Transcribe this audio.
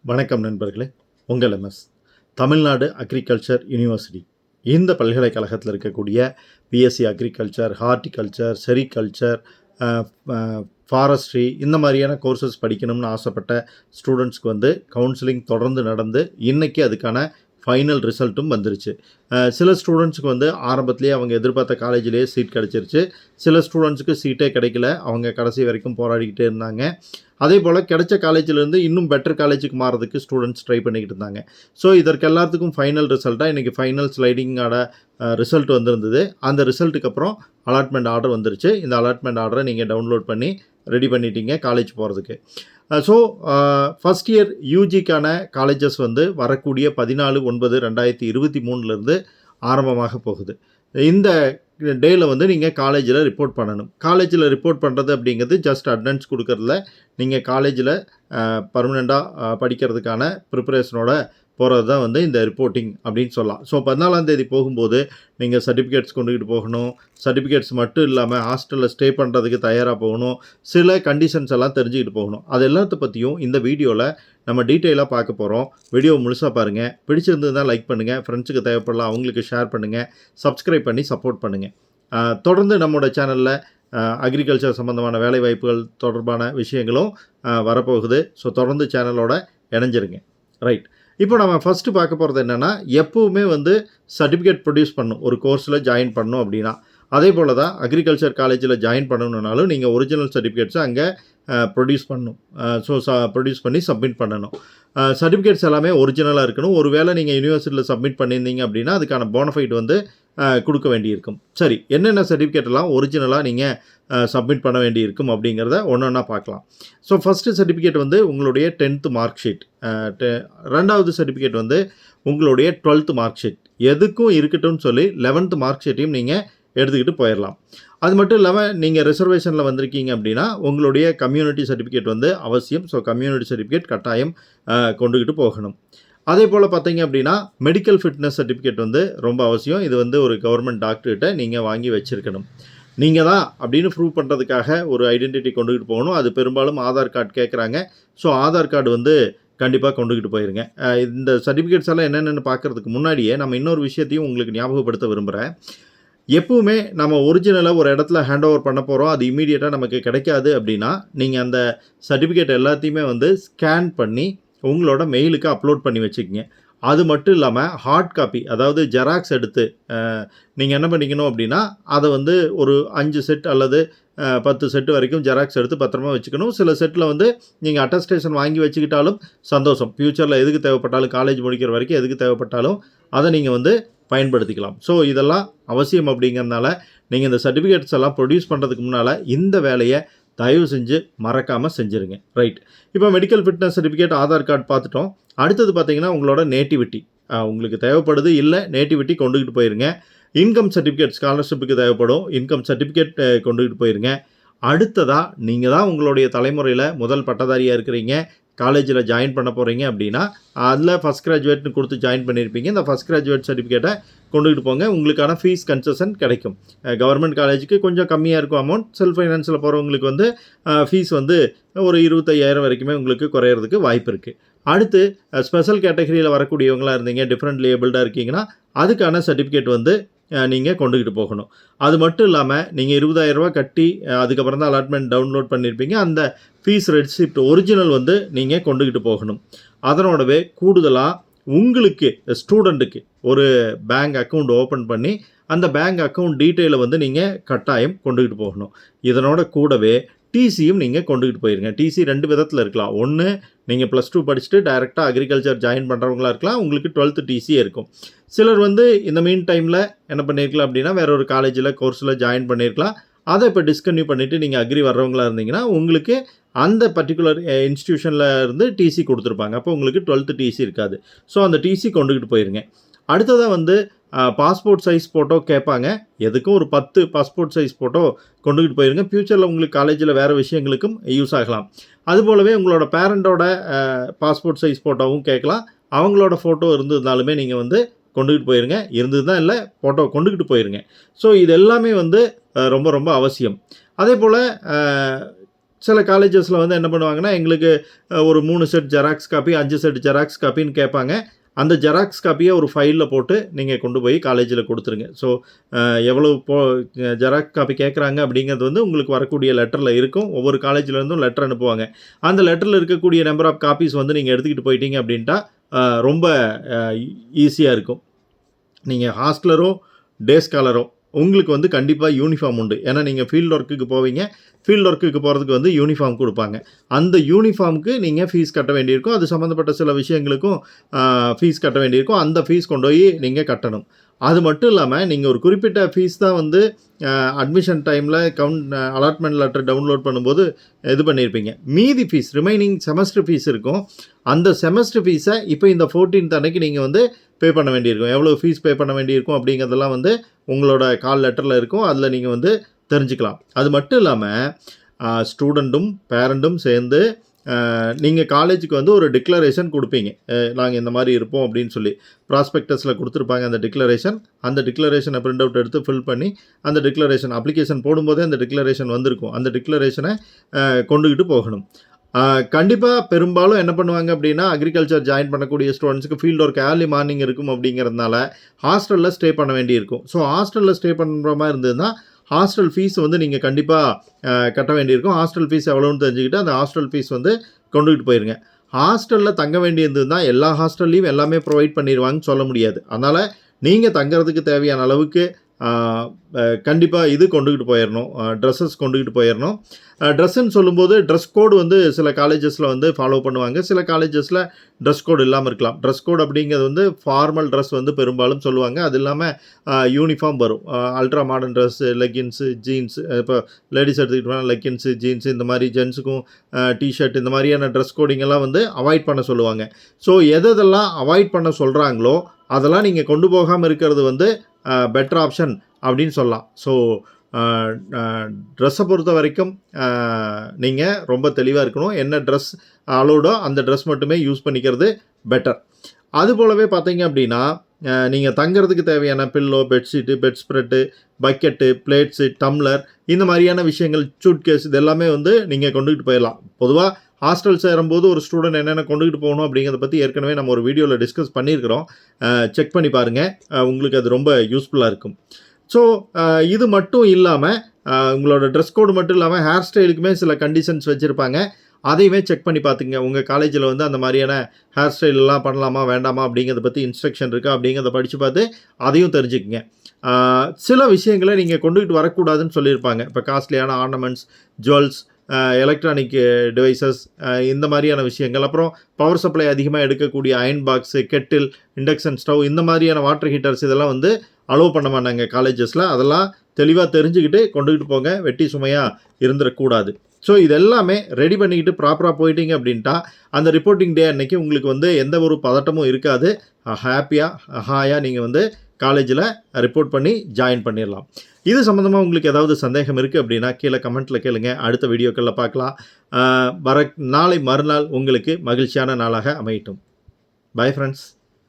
வணக்கம் நண்பர்களே. உங்கள் எம்எஸ் தமிழ்நாடு அக்ரிகல்ச்சர் யூனிவர்சிட்டி இந்த பல்கலைக்கழகத்தில் இருக்கக்கூடிய BSc agriculture, horticulture, sericulture, forestry இந்த மாதிரியான கோர்சஸ் படிக்கணும்னு ஆசைப்பட்ட ஸ்டூடெண்ட்ஸ்க்கு வந்து கவுன்சிலிங் தொடர்ந்து நடந்து இன்றைக்கி அதுக்கான ஃபைனல் ரிசல்ட்டும் வந்துருச்சு. சில ஸ்டூடெண்ட்ஸுக்கு வந்து ஆரம்பத்துலேயே அவங்க எதிர்பார்த்த காலேஜிலேயே சீட் கிடச்சிருச்சு. சில ஸ்டூடெண்ட்ஸுக்கு சீட்டே கிடைக்கல, அவங்க கடைசி வரைக்கும் போராடிக்கிட்டே இருந்தாங்க. அதே போல் கிடைச்ச காலேஜிலேருந்து இன்னும் பெட்டர் காலேஜுக்கு மாறதுக்கு ஸ்டூடெண்ட்ஸ் ட்ரை பண்ணிக்கிட்டு இருந்தாங்க. ஸோ இதற்கு எல்லாத்துக்கும் ஃபைனல் ரிசல்ட்டாக இன்றைக்கி ஃபைனல் ஸ்லைடிங்கோட ரிசல்ட் வந்திருந்தது. அந்த ரிசல்ட்டுக்கு அப்புறம் அலாட்மெண்ட் ஆர்டர் வந்துருச்சு. இந்த அலாட்மெண்ட் ஆர்டரை நீங்கள் டவுன்லோட் பண்ணி ரெடி பண்ணிட்டீங்க காலேஜ் போகிறதுக்கு. ஸோ ஃபஸ்ட் இயர் யூஜிக்கான காலேஜஸ் வந்து வரக்கூடிய 14/9/2023 ஆரம்பமாக போகுது. இந்த டேயில் வந்து நீங்கள் காலேஜில் ரிப்போர்ட் பண்ணணும். காலேஜில் ரிப்போர்ட் பண்ணுறது அப்படிங்கிறது ஜஸ்ட் அட்டெண்டன்ஸ் கொடுக்கறதுல நீங்கள் காலேஜில் பர்மனெண்ட்டாக படிக்கிறதுக்கான ப்ரிப்பரேஷனோட போகிறது தான் வந்து இந்த ரிப்போர்ட்டிங் அப்படின்னு சொல்லலாம். ஸோ 14ஆம் தேதி போகும்போது நீங்கள் சர்டிஃபிகேட்ஸ் கொண்டுக்கிட்டு போகணும். சர்டிஃபிகேட்ஸ் மட்டும் இல்லாமல் ஹாஸ்டலில் ஸ்டே பண்ணுறதுக்கு தயாராக போகணும். சில கண்டிஷன்ஸ் எல்லாம் தெரிஞ்சுக்கிட்டு போகணும். அது எல்லாத்த பற்றியும் இந்த வீடியோவில் நம்ம டீட்டெயிலாக பார்க்க போகிறோம். வீடியோ முழுசாக பாருங்கள். பிடிச்சிருந்ததுன்னா லைக் பண்ணுங்கள். ஃப்ரெண்ட்ஸுக்கு தேவைப்படலாம் அவங்களுக்கு ஷேர் பண்ணுங்கள். சப்ஸ்கிரைப் பண்ணி சப்போர்ட் பண்ணுங்கள். தொடர்ந்து நம்மளோட சேனலில் அக்ரிகல்ச்சர் சம்மந்தமான வேலைவாய்ப்புகள் தொடர்பான விஷயங்களும் வரப்போகுது. ஸோ தொடர்ந்து சேனலோட இணைஞ்சிருங்க. ரைட். இப்போ நம்ம ஃபஸ்ட்டு பார்க்க போகிறது என்னென்னா, எப்போவுமே வந்து சர்டிஃபிகேட் ப்ரொடியூஸ் பண்ணணும் ஒரு கோர்ஸில் ஜாயின் பண்ணணும் அப்படின்னா. அதே போல் தான் அக்ரிகல்ச்சர் காலேஜில் ஜாயின் பண்ணணுன்னாலும் நீங்கள் ஒரிஜினல் சர்டிஃபிகேட்ஸை அங்கே ப்ரொடியூஸ் பண்ணணும். ஸோ ப்ரொடியூஸ் பண்ணி சப்மிட் பண்ணணும். சர்டிஃபிகேட்ஸ் எல்லாமே ஒரிஜினலாக இருக்கணும். ஒருவேளை நீங்கள் யூனிவர்சிட்டியில் சப்மிட் பண்ணியிருந்தீங்க அப்படின்னா அதுக்கான போனஃபைட் வந்து கொடுக்க வேண்டியிருக்கும். சரி, என்னென்ன சர்டிஃபிகேட்டெல்லாம் ஒரிஜினலாக நீங்கள் சப்மிட் பண்ண வேண்டியிருக்கும் அப்படிங்கிறத ஒன்று ஒன்றா பார்க்கலாம். ஸோ ஃபஸ்ட்டு சர்டிஃபிகேட் வந்து உங்களுடைய 10th மார்க் ஷீட். ரெண்டாவது சர்டிஃபிகேட் வந்து உங்களுடைய 12th மார்க் ஷீட். எதுக்கும் இருக்கட்டும்னு சொல்லி 11th மார்க் ஷீட்டையும் நீங்கள் எடுத்துக்கிட்டு போயிடலாம். அது மட்டும் இல்லாமல் நீங்கள் ரிசர்வேஷனில் வந்திருக்கீங்க அப்படின்னா உங்களுடைய கம்யூனிட்டி சர்டிஃபிகேட் வந்து அவசியம். ஸோ கம்யூனிட்டி சர்டிஃபிகேட் கட்டாயம் கொண்டுக்கிட்டு போகணும். அதே போல் பார்த்தீங்க அப்படின்னா மெடிக்கல் ஃபிட்னஸ் சர்டிஃபிகேட் வந்து ரொம்ப அவசியம். இது வந்து ஒரு கவர்மெண்ட் டாக்டர்கிட்ட நீங்கள் வாங்கி வச்சுருக்கணும். நீங்கள் தான் அப்படின்னு ப்ரூவ் பண்ணுறதுக்காக ஒரு ஐடென்டிட்டி கொண்டுக்கிட்டு போகணும். அது பெரும்பாலும் ஆதார் கார்டு கேட்குறாங்க. ஸோ ஆதார் கார்டு வந்து கண்டிப்பாக கொண்டுக்கிட்டு போயிருங்க. இந்த சர்டிஃபிகேட்ஸ் எல்லாம் என்னென்னு பார்க்குறதுக்கு முன்னாடியே நம்ம இன்னொரு விஷயத்தையும் உங்களுக்கு ஞாபகப்படுத்த விரும்புகிறேன். எப்பவுமே நம்ம ஒரிஜினலாக ஒரு இடத்துல ஹேண்ட் ஓவர் பண்ண போகிறோம், அது இமீடியட்டாக நமக்கு கிடைக்காது அப்படின்னா நீங்கள் அந்த சர்டிஃபிகேட் எல்லாத்தையுமே வந்து ஸ்கேன் பண்ணி உங்களோட மெயிலுக்கு அப்லோட் பண்ணி வச்சுக்கிங்க. அது மட்டும் இல்லாமல் ஹார்ட் காப்பி, அதாவது ஜெராக்ஸ் எடுத்து நீங்கள் என்ன பண்ணிக்கணும் அப்படின்னா அதை வந்து ஒரு 5 செட் அல்லது 10 செட்டு வரைக்கும் ஜெராக்ஸ் எடுத்து பத்திரமா வச்சுக்கணும். சில செட்டில் வந்து நீங்கள் அட்டஸ்டேஷன் வாங்கி வச்சுக்கிட்டாலும் சந்தோஷம். ஃப்யூச்சரில் எதுக்கு தேவைப்பட்டாலும், காலேஜ் முடிக்கிற வரைக்கும் எதுக்கு தேவைப்பட்டாலும் அதை நீங்கள் வந்து பயன்படுத்திக்கலாம். ஸோ இதெல்லாம் அவசியம். அப்படிங்கிறதுனால நீங்கள் இந்த சர்டிஃபிகேட்ஸ் எல்லாம் ப்ரொடியூஸ் பண்ணுறதுக்கு முன்னால் இந்த வேலையை தயவு செஞ்சு மறக்காமல் செஞ்சுருங்க. ரைட். இப்போ medical fitness certificate, Aadhaar card பார்த்துட்டோம். அடுத்தது பார்த்தீங்கன்னா உங்களோட நேட்டிவிட்டி உங்களுக்கு தேவைப்படுது. இல்லை நேட்டிவிட்டி கொண்டுக்கிட்டு போயிருங்க. இன்கம் சர்டிஃபிகேட், ஸ்காலர்ஷிப்புக்கு தேவைப்படும் இன்கம் சர்டிஃபிகேட் கொண்டுக்கிட்டு போயிருங்க. அடுத்ததாக நீங்கள் தான் உங்களுடைய தலைமுறையில் முதல் பட்டதாரியாக இருக்கிறீங்க, காலேஜில் ஜாயின் பண்ண போகிறீங்க அப்படின்னா அதில் ஃபஸ்ட் கிராஜுவேட்னு கொடுத்து ஜாயின் பண்ணியிருப்பீங்க. இந்த ஃபஸ்ட் கிராஜுவேட் சர்டிஃபிகேட்டை கொண்டுக்கிட்டு போங்க. உங்களுக்கான ஃபீஸ் கன்செஷன் கிடைக்கும். கவர்மெண்ட் காலேஜுக்கு கொஞ்சம் கம்மியாக இருக்கும் அமௌண்ட். செல்ஃப் ஃபைனான்ஸில் போகிறவங்களுக்கு வந்து ஃபீஸ் வந்து ஒரு 25,000 வரைக்குமே உங்களுக்கு குறையிறதுக்கு வாய்ப்பு இருக்குது. அடுத்து ஸ்பெஷல் கேட்டகரியில் வரக்கூடியவங்களாக இருந்தீங்க, டிஃப்ரெண்ட் லேபிள்டாக இருக்கீங்கன்னா அதுக்கான சர்டிஃபிகேட் வந்து நீங்கள் கொண்டுக்கிட்டு போகணும். அது மட்டும் இல்லாமல் நீங்கள் 20,000 கட்டி அதுக்கப்புறம் தான் அலாட்மெண்ட் டவுன்லோட் பண்ணியிருப்பீங்க. அந்த ஃபீஸ் ரெசிப்ட் ஒரிஜினல் வந்து நீங்கள் கொண்டுக்கிட்டு போகணும். அதனோடவே கூடுதலாக உங்களுக்கு ஸ்டூடெண்ட்டுக்கு ஒரு பேங்க் அக்கௌண்ட் ஓப்பன் பண்ணி அந்த பேங்க் அக்கௌண்ட் டீட்டெயிலை வந்து நீங்கள் கட்டாயம் கொண்டுக்கிட்டு போகணும். இதனோட கூடவே டிசியும் நீங்கள் கொண்டுக்கிட்டு போயிருங்க. டிசி 2 விதத்தில் இருக்கலாம். ஒன்று, நீங்கள் +2 படிச்சுட்டு டைரெக்டாக அக்ரிகல்ச்சர் ஜாயின் பண்ணுறவங்களா இருக்கலாம். உங்களுக்கு 12th டிசியே இருக்கும். சிலர் வந்து இந்த மீன் டைமில் என்ன பண்ணியிருக்கலாம் அப்படின்னா வேற ஒரு காலேஜில் கோர்ஸில் ஜாயின் பண்ணியிருக்கலாம். அதை இப்போ டிஸ்கன்டினியூ பண்ணிவிட்டு நீங்கள் அக்ரி வர்றவங்களா இருந்தீங்கன்னா உங்களுக்கு அந்த பர்டிகுலர் இன்ஸ்டியூஷனில் இருந்து டிசி கொடுத்துருப்பாங்க. அப்போ உங்களுக்கு 12th டிசி இருக்காது. ஸோ அந்த டிசி கொண்டுக்கிட்டு போயிருங்க. அடுத்ததாக வந்து பாஸ்போர்ட் சைஸ் ஃபோட்டோ கேட்பாங்க. எதுக்கும் ஒரு 10 பாஸ்போர்ட் சைஸ் ஃபோட்டோ கொண்டுக்கிட்டு போயிருங்க. ஃப்யூச்சரில் உங்களுக்கு காலேஜில் வேறு விஷயங்களுக்கும் யூஸ் ஆகலாம். அதுபோலவே உங்களோட பேரண்ட்டோட பாஸ்போர்ட் சைஸ் ஃபோட்டோவும் கேட்கலாம். அவங்களோட ஃபோட்டோ இருந்ததுனாலுமே நீங்கள் வந்து கொண்டுக்கிட்டு போயிருங்க. இருந்தது தான் இல்லை, ஃபோட்டோ கொண்டுக்கிட்டு போயிருங்க. ஸோ இது எல்லாமே வந்து ரொம்ப ரொம்ப அவசியம். அதே போல் சில காலேஜஸில் வந்து என்ன பண்ணுவாங்கன்னா, எங்களுக்கு ஒரு 3 set xerox copy, 5 set xerox காப்பின்னு கேட்பாங்க. அந்த ஜெராக்ஸ் காப்பிய ஒரு ஃபைல்ல போட்டு நீங்க கொண்டு போய் காலேஜில குடுத்துருங்க. ஸோ எவ்வளவு ஜெராக்ஸ் காப்பி கேட்குறாங்க அப்படிங்கிறது வந்து உங்களுக்கு வரக்கூடிய லெட்டர்ல இருக்கும். ஒவ்வொரு காலேஜ்லேருந்தும் லெட்டர் அனுப்புவாங்க. அந்த லெட்டர்ல இருக்கக்கூடிய நம்பர் ஆஃப் காப்பீஸ் வந்து நீங்க எடுத்துக்கிட்டு போயிட்டீங்க அப்படின்ட்டா, ரொம்ப அ ஈஸியா இருக்கும். நீங்க ஹாஸ்டலரோ, டே ஸ்காலரோ உங்களுக்கு வந்து கண்டிப்பா யூனிஃபார்ம் உண்டு. ஏன்னா நீங்க ஃபீல்ட் ஒர்க்குக்கு போவீங்க. ஃபீல்ட் ஒர்க்குக்கு போறதுக்கு வந்து யூனிஃபார்ம் குடுப்பாங்க. அந்த யூனிஃபார்ம்க்கு நீங்க ஃபீஸ் கட்ட வேண்டியிருக்கும். அது சம்மந்தப்பட்ட சில விஷயங்களுக்கும் ஃபீஸ் கட்ட வேண்டியிருக்கும். அந்த ஃபீஸ் கொண்டு போய் நீங்க கட்டணும். அது மட்டும் இல்லாம, நீங்க ஒரு குறிப்பிட்ட ஃபீஸ் தான் வந்து அட்மிஷன் டைம்ல அலாட்மெண்ட் லெட்டர் டவுன்லோட் பண்ணும்போது இது பண்ணியிருப்பீங்க. மீதி ஃபீஸ் ரிமைனிங் செமஸ்டர் ஃபீஸ் இருக்கும். அந்த செமஸ்டர் ஃபீஸை இப்போ இந்த 14th அன்னைக்கு நீங்க வந்து பே பண்ண வேண்டியிருக்கும். எவ்வளோ ஃபீஸ் பே பண்ண வேண்டியிருக்கும் அப்படிங்கிறதெல்லாம் வந்து உங்களோட கால் லெட்டரில் இருக்கும். அதில் நீங்கள் வந்து தெரிஞ்சுக்கலாம். அது மட்டும் இல்லாமல் ஸ்டூடெண்ட்டும் பேரண்ட்டும் சேர்ந்து நீங்கள் காலேஜுக்கு வந்து ஒரு டிக்ளரேஷன் கொடுப்பீங்க. நாங்கள் இந்த மாதிரி இருப்போம் அப்படின்னு சொல்லி ப்ராஸ்பெக்டஸில் கொடுத்துருப்பாங்க அந்த டிக்ளரேஷன். அந்த டிக்ளரேஷனை பிரிண்ட் அவுட் எடுத்து ஃபில் பண்ணி அந்த டிக்ளரேஷன் அப்ளிகேஷன் போடும்போதே அந்த டிக்ளரேஷன் வந்திருக்கும். அந்த டிக்ளரேஷனை கொண்டுக்கிட்டு போகணும். கண்டிப்பாக பெரும்பாலும் என்ன பண்ணுவாங்க அப்படின்னா, அக்ரிகல்ச்சர் ஜாயின் பண்ணக்கூடிய ஸ்டூடெண்ட்ஸுக்கு ஃபீல்ட் ஒர்க் ஏர்லி மார்னிங் இருக்கும் அப்படிங்கிறதுனால ஹாஸ்டலில் ஸ்டே பண்ண வேண்டியிருக்கும். ஸோ ஹாஸ்டலில் ஸ்டே பண்ணுற மாதிரி இருந்ததுன்னா ஹாஸ்டல் ஃபீஸ் வந்து நீங்கள் கண்டிப்பாக கட்ட வேண்டியிருக்கும். ஹாஸ்டல் ஃபீஸ் எவ்வளோன்னு தெரிஞ்சுக்கிட்டு அந்த ஹாஸ்டல் ஃபீஸ் வந்து கொண்டுகிட்டு போயிருங்க. ஹாஸ்டலில் தங்க வேண்டியிருந்ததுன்னா எல்லா ஹாஸ்டல்லையும் எல்லாமே ப்ரொவைட் பண்ணிடுவாங்கன்னு சொல்ல முடியாது. அதனால் நீங்கள் தங்குறதுக்கு தேவையான அளவுக்கு கண்டிப்பாக இது கொண்டுக்கிட்டு போயிடணும். ட்ரெஸ்ஸஸ் கொண்டுக்கிட்டு போயிடணும். ட்ரெஸ்ஸுன்னு சொல்லும்போது ட்ரெஸ் கோடு வந்து சில காலேஜஸில் வந்து ஃபாலோ பண்ணுவாங்க. சில காலேஜஸில் ட்ரெஸ் கோடு இல்லாமல் இருக்கலாம். ட்ரெஸ் கோடு அப்படிங்கிறது வந்து ஃபார்மல் ட்ரெஸ் வந்து பெரும்பாலும் சொல்லுவாங்க. அது இல்லாமல் யூனிஃபார்ம் வரும். Ultra modern dress, leggings, jeans. இப்போ லேடிஸ் எடுத்துக்கிட்டோம்னா லெக்கின்ஸு, ஜீன்ஸு இந்த மாதிரி ஜென்ஸுக்கும் டிஷர்ட் இந்த மாதிரியான ட்ரெஸ் கோடிங்கெல்லாம் வந்து அவாய்ட் பண்ண சொல்லுவாங்க. ஸோ எதெல்லாம் அவாய்ட் பண்ண சொல்கிறாங்களோ அதெல்லாம் நீங்கள் கொண்டு போகாமல் இருக்கிறது வந்து பெட்டர் ஆப்ஷன் அப்படின்னு சொல்லலாம். ஸோ ட்ரெஸ்ஸை பொறுத்த வரைக்கும் நீங்கள் ரொம்ப தெளிவாக இருக்கணும். என்ன ட்ரெஸ் அலோடோ அந்த ட்ரெஸ் மட்டுமே யூஸ் பண்ணிக்கிறது பெட்டர். அது போலவே பார்த்தீங்க அப்படின்னா, நீங்கள் தங்குறதுக்கு தேவையான pillow, bedsheet, bed spread, bucket, plates, tumbler இந்த மாதிரியான விஷயங்கள், சூட்கேஸ் இது எல்லாமே வந்து நீங்கள் கொண்டுகிட்டு போயிடலாம். பொதுவாக ஹாஸ்டல் சேரும்போது ஒரு ஸ்டூடெண்ட் என்னென்ன கொண்டுகிட்டு போகணும் அப்படிங்கிறத பற்றி ஏற்கனவே நம்ம ஒரு வீடியோவில் டிஸ்கஸ் பண்ணியிருக்கிறோம். செக் பண்ணி பாருங்கள். உங்களுக்கு அது ரொம்ப யூஸ்ஃபுல்லாக இருக்கும். ஸோ இது மட்டும் இல்லாமல் உங்களோட ட்ரெஸ் கோடு மட்டும் இல்லாமல் ஹேர் ஸ்டைலுக்குமே சில கண்டிஷன்ஸ் வச்சுருப்பாங்க. அதையுமே செக் பண்ணி பார்த்துங்க. உங்கள் காலேஜில் வந்து அந்த மாதிரியான ஹேர் ஸ்டைலெலாம் பண்ணலாமா வேண்டாமா அப்படிங்கிறத பற்றி இன்ஸ்ட்ரக்ஷன் இருக்கா அப்படிங்கிறத படித்து பார்த்து அதையும் தெரிஞ்சுக்குங்க. சில விஷயங்களை நீங்கள் கொண்டுகிட்டு வரக்கூடாதுன்னு சொல்லியிருப்பாங்க. இப்போ காஸ்ட்லியான ஆர்னமெண்ட்ஸ், ஜுவல்ஸ், எலக்ட்ரானிக் டிவைசஸ் இந்த மாதிரியான விஷயங்கள், அப்புறம் பவர் சப்ளை அதிகமாக எடுக்கக்கூடிய iron box, kettle, induction stove இந்த மாதிரியான வாட்டர் ஹீட்டர்ஸ் இதெல்லாம் வந்து அலோவ் பண்ண மாட்டாங்க காலேஜஸில். அதெல்லாம் தெளிவாக தெரிஞ்சுக்கிட்டு கொண்டுகிட்டு போங்க. வெட்டி சுமையாக இருந்துடக்கூடாது. ஸோ இது எல்லாமே ரெடி பண்ணிக்கிட்டு ப்ராப்பராக போயிட்டீங்க அப்படின்ட்டா அந்த ரிப்போர்ட்டிங் டே அன்னைக்கு உங்களுக்கு வந்து எந்த ஒரு பதட்டமும் இருக்காது. ஹாயாக நீங்கள் வந்து காலேஜில் ரிப்போர்ட் பண்ணி ஜாயின் பண்ணிடலாம். இது சம்மந்தமாக உங்களுக்கு ஏதாவது சந்தேகம் இருக்குது அப்படின்னா கீழே கமெண்ட்டில் கேளுங்க. அடுத்த வீடியோக்களில் பார்க்கலாம். நாளை மறுநாள் உங்களுக்கு மகிழ்ச்சியான நாளாக அமையட்டும். Bye friends.